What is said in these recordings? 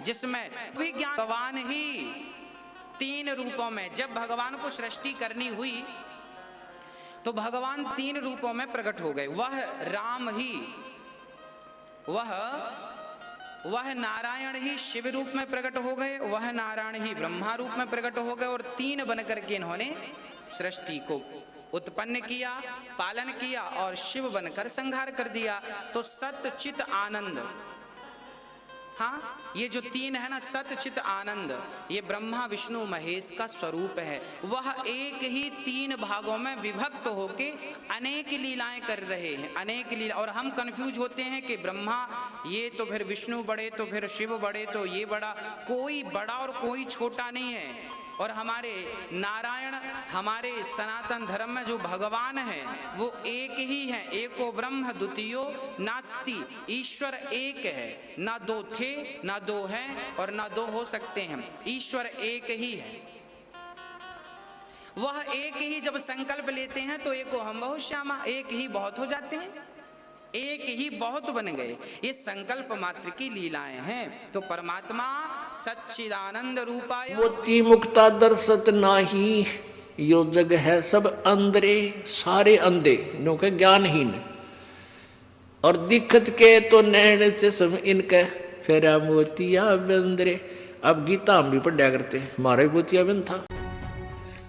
जिसमें भी ज्ञान भगवान ही तीन रूपों में, जब भगवान को सृष्टि करनी हुई तो भगवान तीन रूपों में प्रकट हो गए। वह राम ही, वह नारायण ही शिव रूप में प्रकट हो गए, वह नारायण ही ब्रह्मा रूप में प्रकट हो गए, और तीन बनकर के इन्होंने सृष्टि को उत्पन्न किया, पालन किया और शिव बनकर संहार कर दिया। तो सत्य चित आनंद, हाँ, ये जो तीन है ना, सत्य चित आनंद, ये ब्रह्मा विष्णु महेश का स्वरूप है। वह एक ही तीन भागों में विभक्त होके अनेक लीलाएं कर रहे हैं, अनेक लीला। और हम कंफ्यूज होते हैं कि ब्रह्मा ये तो फिर विष्णु बड़े, तो फिर शिव बड़े, तो ये बड़ा। कोई बड़ा और कोई छोटा नहीं है। और हमारे नारायण, हमारे सनातन धर्म में जो भगवान है वो एक ही है। एको ब्रह्म द्वितीयो नास्ति, ईश्वर एक है, ना दो थे, ना दो हैं और ना दो हो सकते हैं। ईश्वर एक ही है। वह एक ही जब संकल्प लेते हैं तो एको हम बहुत श्यामा, एक ही बहुत हो जाते हैं, एक ही बहुत बन गए। ये संकल्प मात्र की लीलाएं हैं। तो परमात्मा सच्चिदानंद रूपाय मोती मुक्ता दर्शत नाही, यो जग है सब अंधरे, सारे अंधे नो के ज्ञानहीन, और दिखत के तो नैण चश्म इनके, फेरा मोतिया बंदरे। अब गीता हम भी पढ़ा करते, हमारा भी मोतिया बंद था।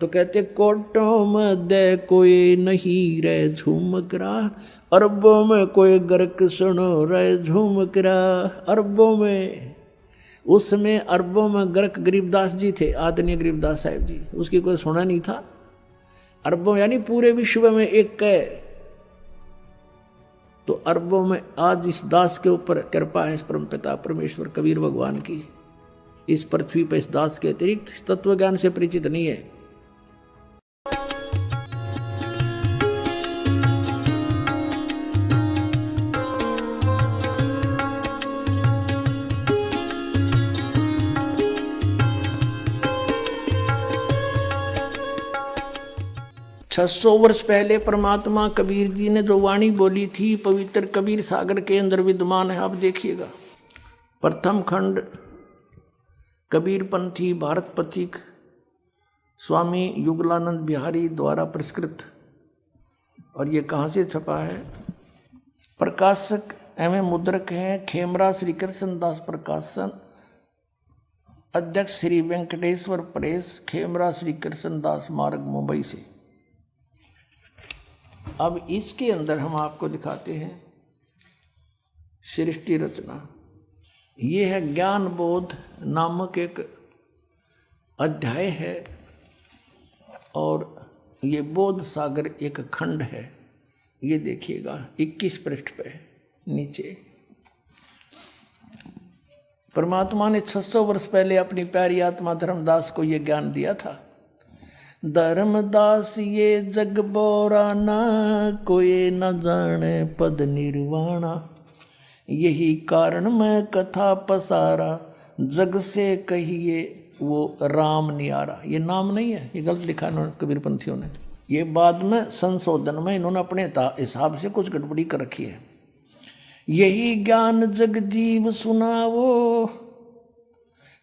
तो कहते कोटों में दे कोई नहीं रहे झूमकरा, अरबों में कोई गर्क सुनो रहे झूमकरा। अरबों में, उसमें अरबों में गर्क गरीबदास जी थे, आदरणीय गरीबदास साहब जी, उसकी कोई सुना नहीं था। अरबों यानी पूरे विश्व में एक कै। तो अरबों में आज इस दास के ऊपर कृपा है, इस परमपिता परमेश्वर कबीर भगवान की। इस पृथ्वी पर इस दास के अतिरिक्त तत्व ज्ञान से परिचित नहीं है। 600 वर्ष पहले परमात्मा कबीर जी ने जो वाणी बोली थी, पवित्र कबीर सागर के अंदर विद्यमान है। आप देखिएगा, प्रथम खंड कबीर पंथी भारत पथिक स्वामी युगलानंद बिहारी द्वारा पुरस्कृत। और ये कहाँ से छपा है? प्रकाशक एवं मुद्रक हैं खेमरा श्री कृष्ण दास प्रकाशन, अध्यक्ष श्री वेंकटेश्वर प्रेस, खेमरा श्री कृष्ण दास मार्ग, मुंबई से। अब इसके अंदर हम आपको दिखाते हैं सृष्टि रचना। ये है ज्ञान बोध नामक एक अध्याय है, और ये बोध सागर एक खंड है। ये देखिएगा 21 पृष्ठ पे नीचे। परमात्मा ने 600 वर्ष पहले अपनी प्यारी आत्मा धर्मदास को ये ज्ञान दिया था। धर्मदास ये जग बोराना, कोई न जाने पद निर्वाणा, यही कारण मैं कथा पसारा, जग से कहिए वो राम नियारा। ये नाम नहीं है, ये गलत लिखा इन्होंने कबीर पंथियों ने। ये बाद में संशोधन में इन्होंने अपने हिसाब से कुछ गड़बड़ी कर रखी है। यही ज्ञान जग जीव सुनावो,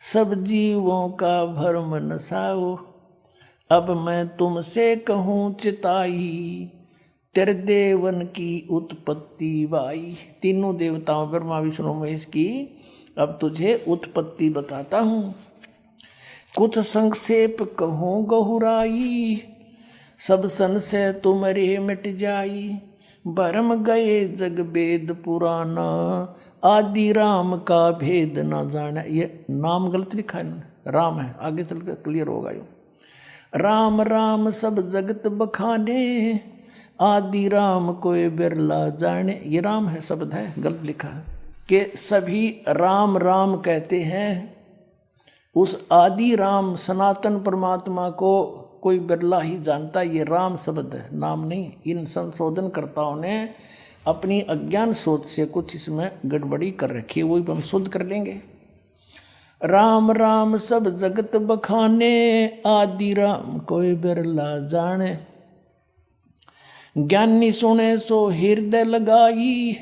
सब जीवों का भरम नसाओ, अब मैं तुमसे कहूँ चिताई, तेरे देवन की उत्पत्ति बाई। तीनों देवताओं ब्रह्मा विष्णु महेश की अब तुझे उत्पत्ति बताता हूँ। कुछ संक्षेप कहूँ गहुराई, सब संशय तुम्हारे मिट जाई, भरम गए जग वेद पुराना, आदि राम का भेद ना जाना। ये नाम गलत लिखा है, राम है, आगे चल कर क्लियर होगा। यो राम राम सब जगत बखाने, आदि राम कोई बिरला जाने। ये राम है शब्द है, गलत लिखा है कि सभी राम राम कहते हैं। उस आदि राम सनातन परमात्मा को कोई बिरला ही जानता। ये राम शब्द है, नाम नहीं। इन संशोधनकर्ताओं ने अपनी अज्ञान सोच से कुछ इसमें गड़बड़ी कर रखी है, वही हम शुद्ध कर लेंगे। राम राम सब जगत बखाने, आदि राम कोई बिरला जाने, ज्ञानी सुने सो हृदय लगाई,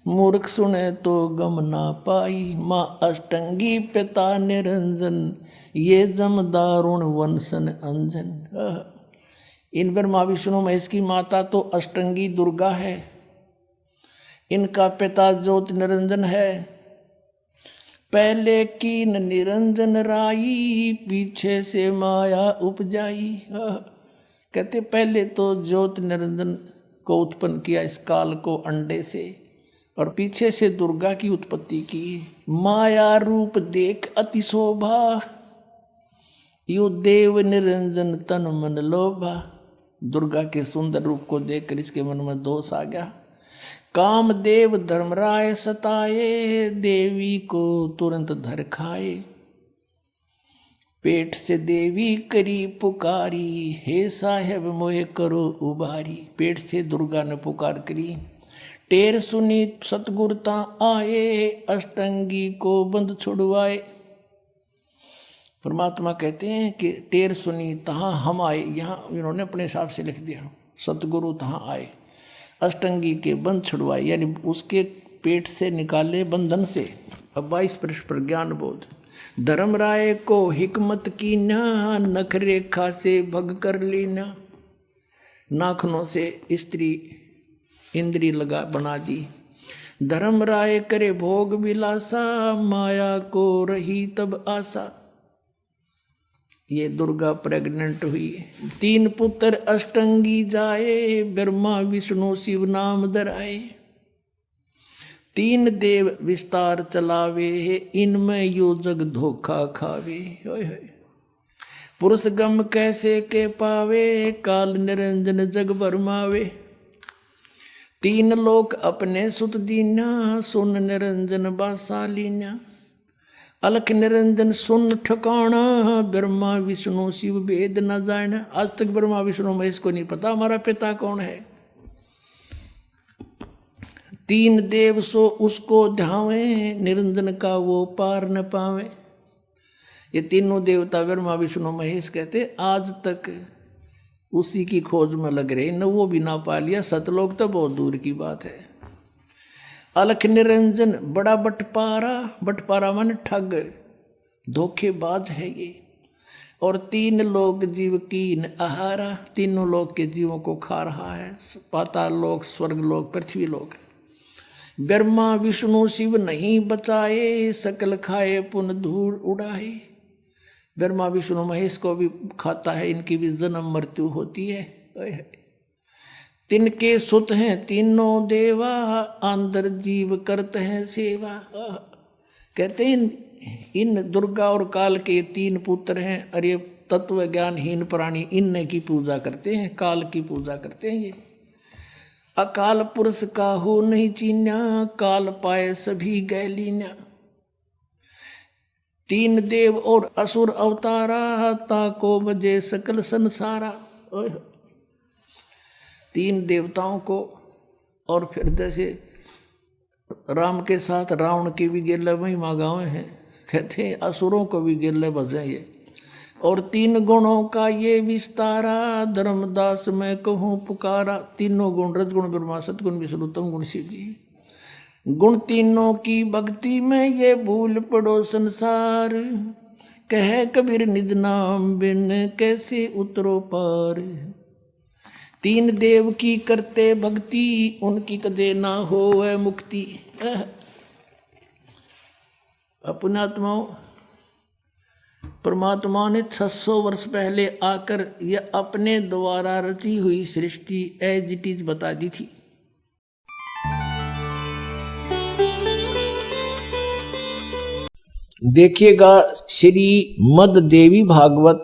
मूर्ख सुने तो गम ना पाई। माँ अष्टंगी पिता निरंजन, ये जम दारुण वंशन अंजन। इन ब्रह्मा विष्णु महेश की माता तो अष्टंगी दुर्गा है, इनका पिता ज्योत निरंजन है। पहले कीन निरंजन राई, पीछे से माया उपजाई। कहते पहले तो ज्योत निरंजन को उत्पन्न किया इस काल को अंडे से, और पीछे से दुर्गा की उत्पत्ति की। माया रूप देख अति शोभा, यू देव निरंजन तन मन लोभा। दुर्गा के सुंदर रूप को देखकर इसके मन में दोष आ गया। कामदेव धर्मराय सताए, देवी को तुरंत धर खाए। पेट से देवी करी पुकारी, हे साहेब मोहे करो उबारी। पेट से दुर्गा ने पुकार करी। टेर सुनी सतगुरता आए, अष्टंगी को बंद छुड़वाए। परमात्मा कहते हैं कि टेर सुनी तहाँ हम आए, यहाँ इन्होंने अपने हिसाब से लिख दिया, सतगुरु तहाँ आए, अष्टंगी के बंध छुड़वाए, यानी उसके पेट से निकाले बंधन से। अब 22 पृष्ठ पर ज्ञान बोध। धर्मराय को हिकमत की ना, नख रेखा से भग कर लेना। नाखनों से स्त्री इंद्री लगा बना दी। धर्मराय करे भोग विलासा, माया को रही तब आशा। ये दुर्गा प्रेग्नेंट हुई। 3 पुत्र अष्टंगी जाए, ब्रह्मा विष्णु शिव नाम धराए। 3 देव विस्तार चलावे, इनमें यो जग धोखा खावे। पुरुष गम कैसे के पावे, काल निरंजन जग भरमावे। 3 लोक अपने सुत दीना, सुन निरंजन बासालीना। अलख निरंजन सुन ठिकाना, ब्रह्मा विष्णु शिव वेद न जाना। आज तक ब्रह्मा विष्णु महेश को नहीं पता हमारा पिता कौन है। 3 देव सो उसको ध्यावे, निरंजन का वो पार न पावे। ये तीनों देवता ब्रह्मा विष्णु महेश कहते आज तक उसी की खोज में लग रहे, न वो भी ना पा लिया। सतलोक तो बहुत दूर की बात है। अलख निरंजन बड़ा बटपारा, बटपारा माने ठग, धोखेबाज है ये। और 3 लोग जीव कीन आहारा, तीनों लोग के जीवों को खा रहा है। पाताल लोक, स्वर्ग लोक, पृथ्वी लोक। ब्रह्मा विष्णु शिव नहीं बचाए, सकल खाए पुन धूल उड़ाए। ब्रह्मा विष्णु महेश को भी खाता है, इनकी भी जन्म मृत्यु होती है। तिनके सुत हैं तीनों देवा, अंदर जीव करते हैं सेवा। कहते हैं इन दुर्गा और काल के 3 पुत्र हैं। अरे तत्व ज्ञानहीन प्राणी इन की पूजा करते हैं, काल की पूजा करते हैं। ये अकाल पुरुष काहू नहीं चीन्या, काल पाए सभी गैलीन्या। 3 देव और असुर अवतारा, ताको बजे सकल संसारा। 3 देवताओं को, और फिर जैसे राम के साथ रावण की भी गिरले महिमा गाँव हैं। कहते हैं असुरों को भी गिरले बजे ये। और 3 गुणों का ये विस्तारा, धर्मदास मैं कहूँ पुकारा। तीनों गुण, रजगुण ब्रह्मा, सतगुण विष्णु, तम गुण शिव जी। गुण तीनों की भक्ति में ये भूल पड़ो संसार, कह कबीर निज नाम बिन कैसे उतरो पार। 3 देव की करते भक्ति, उनकी कदे ना होए मुक्ति। अपने आत्माओं, परमात्मा ने 600 वर्ष पहले आकर यह अपने द्वारा रची हुई सृष्टि एज इट इज बता दी थी। देखिएगा श्री मद देवी भागवत,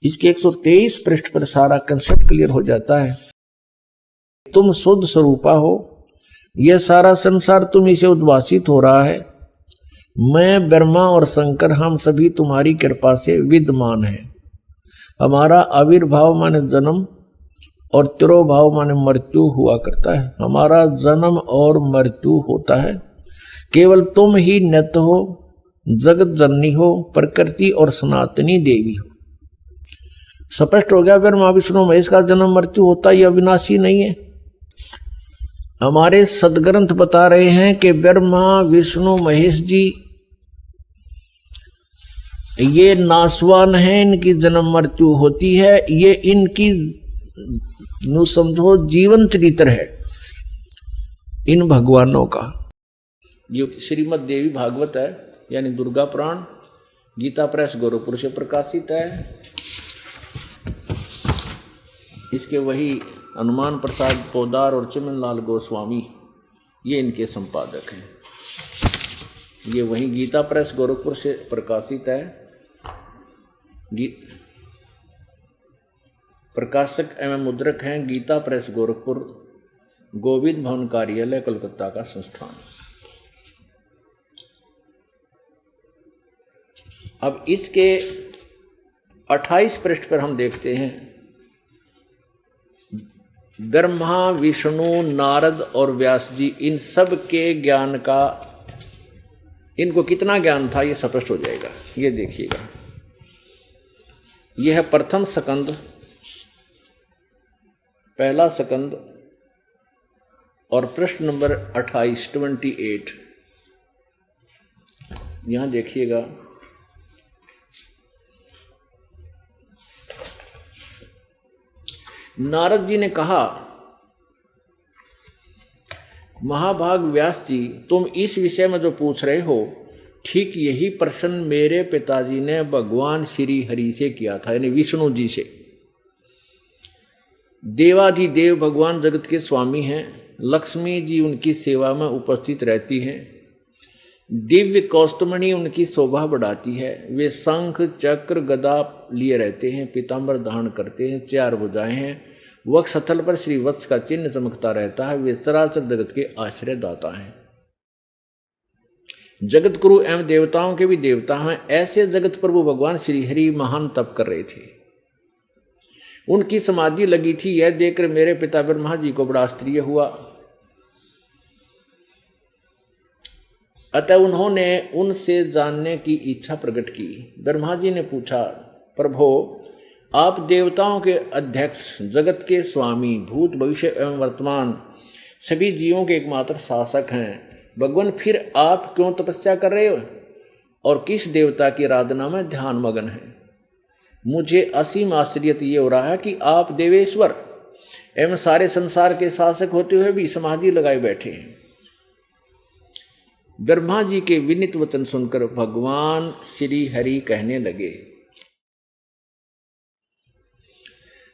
इसके 123 पृष्ठ पर सारा कंसेप्ट क्लियर हो जाता है। तुम शुद्ध स्वरूपा हो, यह सारा संसार तुम्ही से उद्भासित हो रहा है। मैं ब्रह्मा और शंकर हम सभी तुम्हारी कृपा से विद्यमान हैं। हमारा आविर्भाव माने जन्म और तिरोभाव माने मृत्यु हुआ करता है। हमारा जन्म और मृत्यु होता है, केवल तुम ही नित्य हो, जगत जननी हो, प्रकृति और सनातनी देवी हो। स्पष्ट हो गया ब्रह्मा विष्णु महेश का जन्म मृत्यु होता है, यह अविनाशी नहीं है। हमारे सदग्रंथ बता रहे हैं कि ब्रह्मा विष्णु महेश जी ये नासवान है, इनकी जन्म मृत्यु होती है, ये इनकी नु समझो जीवन चरित्र है इन भगवानों का। ये श्रीमद् देवी भागवत है यानी दुर्गा पुराण, गीता प्रेस गोरखपुर से प्रकाशित है। इसके वही हनुमान प्रसाद पोदार और चिमनलाल गोस्वामी ये इनके संपादक हैं। ये वही गीता प्रेस गोरखपुर से प्रकाशित है। प्रकाशक एवं मुद्रक हैं गीता प्रेस गोरखपुर, गोविंद भवन कार्यालय कोलकाता का संस्थान। अब इसके 28 पृष्ठ पर हम देखते हैं ब्रह्मा विष्णु नारद और व्यास जी इन सब के ज्ञान का, इनको कितना ज्ञान था ये स्पष्ट हो जाएगा। ये देखिएगा, यह है प्रथम स्कंद, पहला स्कंद और पृष्ठ नंबर 28 यहां देखिएगा। नारद जी ने कहा, महाभाग व्यास जी, तुम इस विषय में जो पूछ रहे हो ठीक यही प्रश्न मेरे पिताजी ने भगवान श्री हरि से किया था, यानी विष्णु जी से। देवाधिदेव भगवान जगत के स्वामी हैं, लक्ष्मी जी उनकी सेवा में उपस्थित रहती हैं, दिव्य कौस्तुमणि उनकी शोभा बढ़ाती है, वे शंख चक्र गदा लिए रहते हैं, पीताम्बर धारण करते हैं, 4 भुजाएं हैं, वक्षस्थल पर श्री वत्स का चिन्ह चमकता रहता है, वे चराचर जगत के आश्रय दाता हैं, जगत गुरु एवं देवताओं के भी देवता हैं। ऐसे जगत प्रभु भगवान श्री हरि महान तप कर रहे थे, उनकी समाधि लगी थी। यह देखकर मेरे पिता ब्रह्मा जी को बड़ा आश्चर्य हुआ, अतः उन्होंने उनसे जानने की इच्छा प्रकट की। ब्रह्मा जी ने पूछा, प्रभो आप देवताओं के अध्यक्ष, जगत के स्वामी, भूत भविष्य एवं वर्तमान सभी जीवों के एकमात्र शासक हैं, भगवान फिर आप क्यों तपस्या कर रहे हो और किस देवता की आराधना में ध्यान मगन है? मुझे असीम आश्चर्य ये हो रहा है कि आप देवेश्वर एवं सारे संसार के शासक होते हुए भी समाधि लगाए बैठे हैं। ब्रह्मा जी के विनीत वचन सुनकर भगवान श्री हरि कहने लगे,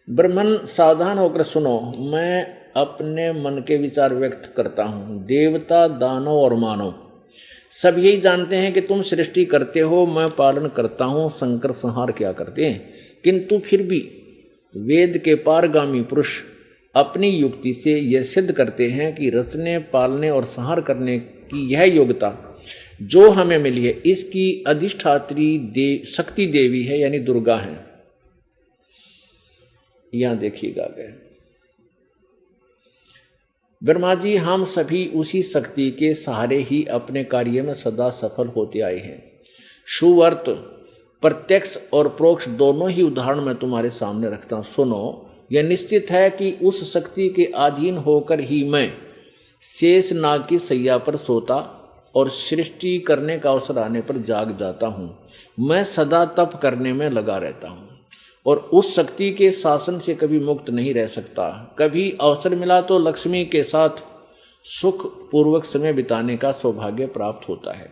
ब्रह्मन सावधान होकर सुनो, मैं अपने मन के विचार व्यक्त करता हूँ। देवता, दानव और मानव सब यही जानते हैं कि तुम सृष्टि करते हो, मैं पालन करता हूँ, संकर संहार क्या करते हैं, किंतु फिर भी वेद के पारगामी पुरुष अपनी युक्ति से यह सिद्ध करते हैं कि रचने, पालने और संहार करने की यह योग्यता जो हमें मिली है, इसकी अधिष्ठात्री शक्ति देवी है, यानी दुर्गा है। यहां देखिएगा आगे, ब्रह्मा जी, हम सभी उसी शक्ति के सहारे ही अपने कार्य में सदा सफल होते आए हैं। सुवर्त, प्रत्यक्ष और प्रोक्ष दोनों ही उदाहरण मैं तुम्हारे सामने रखता हूं। सुनो, यह निश्चित है कि उस शक्ति के अधीन होकर ही मैं शेष नाग की सैया पर सोता और सृष्टि करने का अवसर आने पर जाग जाता हूँ। मैं सदा तप करने में लगा रहता हूँ और उस शक्ति के शासन से कभी मुक्त नहीं रह सकता। कभी अवसर मिला तो लक्ष्मी के साथ सुख पूर्वक समय बिताने का सौभाग्य प्राप्त होता है।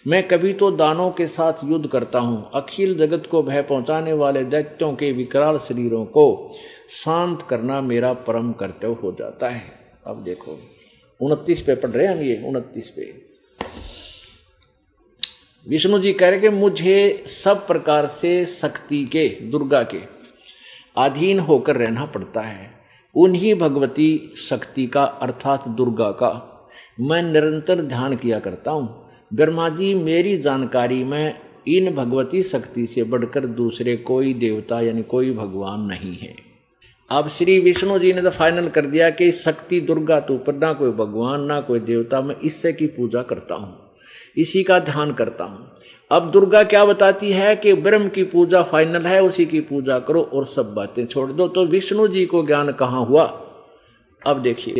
मैं कभी तो दानों के साथ युद्ध करता हूँ। अखिल जगत को भय पहुँचाने वाले दैत्यों के विकराल शरीरों को शांत करना मेरा परम कर्तव्य हो जाता है। अब देखो 29 पे पढ़ रहे हैं हम, ये 29 पे विष्णु जी कह रहे कि मुझे सब प्रकार से शक्ति के, दुर्गा के अधीन होकर रहना पड़ता है। उन्हीं भगवती शक्ति का अर्थात दुर्गा का मैं निरंतर ध्यान किया करता हूँ। ब्रह्मा जी, मेरी जानकारी में इन भगवती शक्ति से बढ़कर दूसरे कोई देवता यानी कोई भगवान नहीं है। अब श्री विष्णु जी ने तो फाइनल कर दिया कि शक्ति दुर्गा तो ऊपर ना कोई भगवान ना कोई देवता, मैं इससे की पूजा करता हूँ, इसी का ध्यान करता हूँ। अब दुर्गा क्या बताती है कि ब्रह्म की पूजा फाइनल है, उसी की पूजा करो और सब बातें छोड़ दो। तो विष्णु जी को ज्ञान कहाँ हुआ? अब देखिए